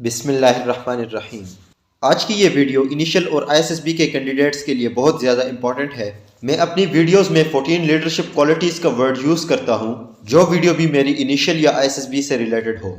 بسم اللہ الرحمن الرحیم۔ آج کی یہ ویڈیو انیشل اور ISSB کے کینڈیڈیٹس کے لیے بہت زیادہ امپورٹنٹ ہے۔ میں اپنی ویڈیوز میں 14 لیڈرشپ کوالٹیز کا ورڈ یوز کرتا ہوں، جو ویڈیو بھی میری انیشل یا ISSB سے ریلیٹڈ ہو۔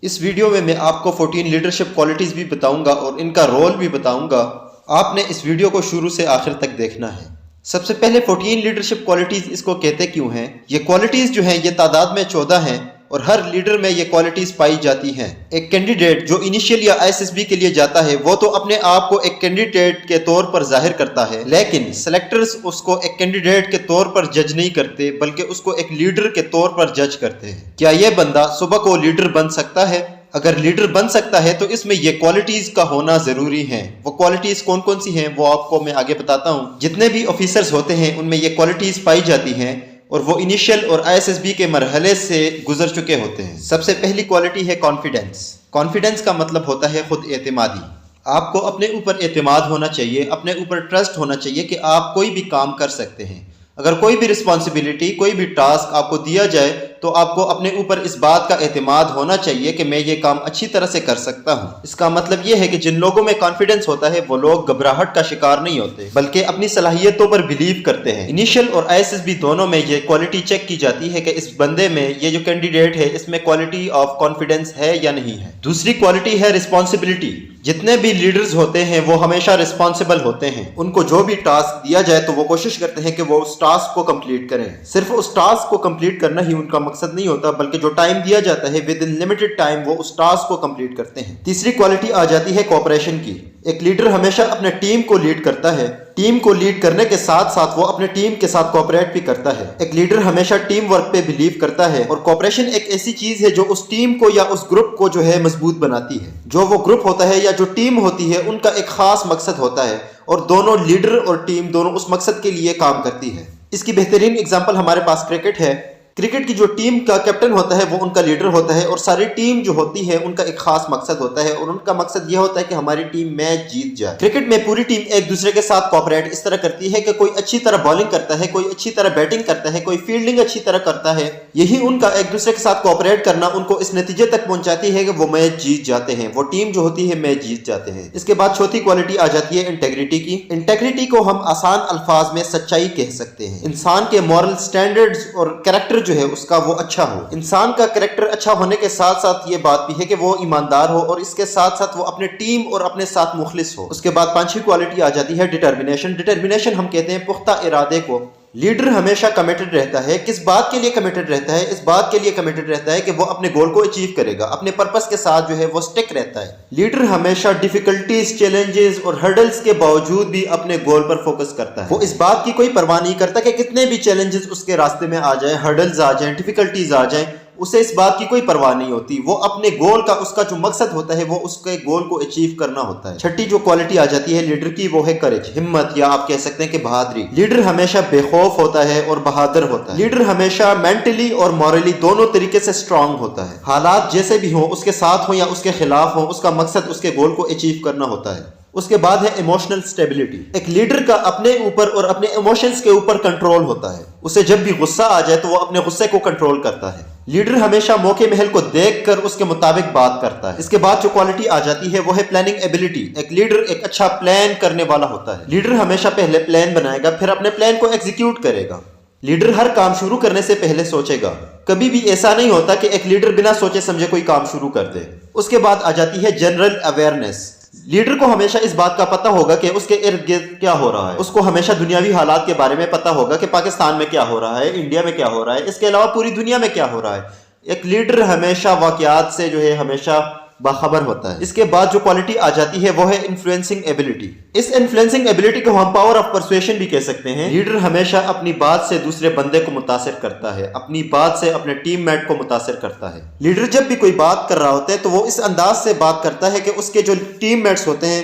اس ویڈیو میں آپ کو 14 لیڈرشپ کوالٹیز بھی بتاؤں گا اور ان کا رول بھی بتاؤں گا۔ آپ نے اس ویڈیو کو شروع سے آخر تک دیکھنا ہے۔ سب سے پہلے 14 لیڈرشپ کوالٹیز اس کو کہتے کیوں ہیں؟ یہ کوالٹیز جو ہیں یہ تعداد میں 14 ہیں اور ہر لیڈر میں یہ کوالٹیز پائی جاتی ہیں۔ ایک کینڈیڈیٹ جو انیشل یا ISSB کے لیے جاتا ہے وہ تو اپنے آپ کو ایک کینڈیڈیٹ کے طور پر ظاہر کرتا ہے، لیکن سلیکٹرز اس کو ایک کینڈیڈیٹ کے طور پر جج نہیں کرتے بلکہ اس کو ایک لیڈر کے طور پر جج کرتے ہیں۔ کیا یہ بندہ صبح کو لیڈر بن سکتا ہے؟ اگر لیڈر بن سکتا ہے تو اس میں یہ کوالٹیز کا ہونا ضروری ہے۔ وہ کوالٹیز کون کون سی ہیں وہ آپ کو میں آگے بتاتا ہوں۔ جتنے بھی آفیسرز ہوتے ہیں ان میں یہ کوالٹیز پائی جاتی ہیں اور وہ انیشل اور ISSB کے مرحلے سے گزر چکے ہوتے ہیں۔ سب سے پہلی کوالٹی ہے کانفیڈنس۔ کانفیڈنس کا مطلب ہوتا ہے خود اعتمادی۔ آپ کو اپنے اوپر اعتماد ہونا چاہیے، اپنے اوپر ٹرسٹ ہونا چاہیے کہ آپ کوئی بھی کام کر سکتے ہیں۔ اگر کوئی بھی رسپانسبلٹی، کوئی بھی ٹاسک آپ کو دیا جائے تو آپ کو اپنے اوپر اس بات کا اعتماد ہونا چاہیے کہ میں یہ کام اچھی طرح سے کر سکتا ہوں۔ اس کا مطلب یہ ہے کہ جن لوگوں میں کانفیڈنس ہوتا ہے وہ لوگ گھبراہٹ کا شکار نہیں ہوتے بلکہ اپنی صلاحیتوں پر بلیو کرتے ہیں۔ انیشل اور ISSB دونوں میں یہ کوالٹی چیک کی جاتی ہے کہ اس بندے میں، یہ جو کینڈیڈیٹ ہے، اس میں کوالٹی آف کانفیڈنس ہے یا نہیں ہے۔ دوسری کوالٹی ہے رسپانسبلٹی۔ جتنے بھی لیڈرز ہوتے ہیں وہ ہمیشہ رسپانسبل ہوتے ہیں۔ ان کو جو بھی ٹاسک دیا جائے تو وہ کوشش کرتے ہیں کہ وہ اس ٹاسک کو کمپلیٹ کریں۔ صرف اس ٹاسک کو کمپلیٹ کرنا ہی ان کا مقصد نہیں ہوتا بلکہ جو ٹائم دیا جاتا ہے ود ان لمیٹڈ ٹائم وہ اس ٹاسک کو کمپلیٹ کرتے ہیں۔ تیسری کوالٹی آ جاتی ہے کوآپریشن کی۔ ایک لیڈر ہمیشہ اپنے ٹیم کو لیڈ کرتا ہے۔ ٹیم کو لیڈ کرنے کے ساتھ ساتھ وہ اپنے ٹیم کے ساتھ کوآپریٹ بھی کرتا ہے۔ ایک لیڈر ہمیشہ ٹیم ورک پہ بلیو کرتا ہے اور کوآپریشن ایک ایسی چیز ہے جو اس ٹیم کو یا اس گروپ کو جو ہے مضبوط بناتی ہے۔ جو وہ گروپ ہوتا ہے یا جو ٹیم ہوتی ہے ان کا ایک خاص مقصد ہوتا ہے اور دونوں لیڈر اور ٹیم دونوں اس مقصد کے لیے کام کرتی ہے۔ اس کی بہترین اگزامپل ہمارے پاس کرکٹ ہے۔ کرکٹ کی جو ٹیم کا کیپٹن ہوتا ہے وہ ان کا لیڈر ہوتا ہے اور ساری ٹیم جو ہوتی ہے ان کا ایک خاص مقصد ہوتا ہے اور ان کا مقصد یہ ہوتا ہے کہ ہماری ٹیم میچ جیت جائے۔ کرکٹ میں پوری ٹیم ایک دوسرے کے ساتھ کوآپریٹ اس طرح کرتی ہے کہ کوئی اچھی طرح بالنگ کرتا ہے، کوئی اچھی طرح بیٹنگ کرتا ہے، کوئی فیلڈنگ اچھی طرح کرتا ہے۔ یہی ان کا ایک دوسرے کے ساتھ کوآپریٹ کرنا ان کو اس نتیجے تک پہنچاتی ہے کہ وہ میچ جیت جاتے ہیں، وہ ٹیم جو ہوتی ہے میچ جیت جاتے ہیں۔ اس کے بعد چوتھی کوالٹی آ جاتی ہے انٹیگریٹی کی۔ انٹیگریٹی کو ہم آسان الفاظ میں سچائی کہہ سکتے ہیں۔ انسان کے مورل سٹینڈرڈز اور کریکٹر جو ہے اس کا وہ اچھا ہو۔ انسان کا کریکٹر اچھا ہونے کے ساتھ ساتھ یہ بات بھی ہے کہ وہ ایماندار ہو اور اس کے ساتھ ساتھ وہ اپنے ٹیم اور اپنے ساتھ مخلص ہو۔ اس کے بعد پانچویں کوالٹی آ جاتی ہے ڈٹرمنیشن۔ ڈٹرمنیشن ہم کہتے ہیں پختہ ارادے کو۔ لیڈر ہمیشہ کمیٹڈ رہتا ہے۔ کس بات کے لیے کمیٹڈ رہتا ہے؟ اس بات کے لیے کمیٹڈ رہتا ہے کہ وہ اپنے گول کو اچیو کرے گا، اپنے پرپس کے ساتھ جو ہے وہ سٹک رہتا ہے۔ لیڈر ہمیشہ ڈیفیکلٹیز، چیلنجز اور ہرڈلز کے باوجود بھی اپنے گول پر فوکس کرتا ہے۔ وہ اس بات کی کوئی پرواہ نہیں کرتا کہ کتنے بھی چیلنجز اس کے راستے میں آ جائیں، ہرڈلز آ جائیں، ڈیفیکلٹیز آ جائیں، اسے اس بات کی کوئی پرواہ نہیں ہوتی۔ وہ اپنے گول کا، اس کا جو مقصد ہوتا ہے وہ اس کے گول کو اچیو کرنا ہوتا ہے۔ چھٹی جو کوالٹی آ جاتی ہے لیڈر کی وہ ہے کریج، ہمت، یا آپ کہہ سکتے ہیں کہ بہادری۔ لیڈر ہمیشہ بے خوف ہوتا ہے اور بہادر ہوتا ہے۔ لیڈر ہمیشہ مینٹلی اور مورلی دونوں طریقے سے اسٹرانگ ہوتا ہے۔ حالات جیسے بھی ہوں، اس کے ساتھ ہوں یا اس کے خلاف ہوں، اس کا مقصد اس کے گول کو اچیو کرنا ہوتا ہے۔ اس کے بعد ہے ایموشنل سٹیبلٹی۔ ایک لیڈر کا اپنے اوپر اور اپنے ایموشنز کے اوپر کنٹرول ہوتا ہے۔ اسے جب بھی غصہ آ جائے تو وہ اپنے غصے کو کنٹرول کرتا ہے۔ لیڈر ہمیشہ موقع محل کو دیکھ کر اس کے مطابق بات کرتا ہے۔ اس کے بعد جو کوالٹی آ جاتی ہے وہ ہے پلاننگ ایبلٹی۔ ایک لیڈر ایک اچھا پلان کرنے والا ہوتا ہے۔ لیڈر ہمیشہ پہلے پلان بنائے گا، پھر اپنے پلان کو ایگزیکیوٹ کرے گا۔ لیڈر ہر کام شروع کرنے سے پہلے سوچے گا۔ کبھی بھی ایسا نہیں ہوتا کہ ایک لیڈر بنا سوچے سمجھے کوئی کام شروع کر دے۔ اس کے بعد آ جاتی ہے جنرل اویئرنیس۔ لیڈر کو ہمیشہ اس بات کا پتہ ہوگا کہ اس کے ارد گرد کیا ہو رہا ہے۔ اس کو ہمیشہ دنیاوی حالات کے بارے میں پتہ ہوگا کہ پاکستان میں کیا ہو رہا ہے، انڈیا میں کیا ہو رہا ہے، اس کے علاوہ پوری دنیا میں کیا ہو رہا ہے۔ ایک لیڈر ہمیشہ واقعات سے جو ہے ہمیشہ باخبر ہوتا ہے۔ اس کے بعد جو کوالٹی آ جاتی ہے وہ ہے انفلوئنسنگ ایبلٹی۔ اس انفلوئنسنگ ایبلٹی کو ہم پاور آف پرسویشن بھی کہہ سکتے ہیں۔ لیڈر ہمیشہ اپنی بات سے دوسرے بندے کو متاثر کرتا ہے، اپنی بات سے اپنے ٹیم میٹ کو متاثر کرتا ہے۔ لیڈر جب بھی کوئی بات کر رہا ہوتا ہے تو وہ اس انداز سے بات کرتا ہے کہ اس کے جو ٹیم میٹس ہوتے ہیں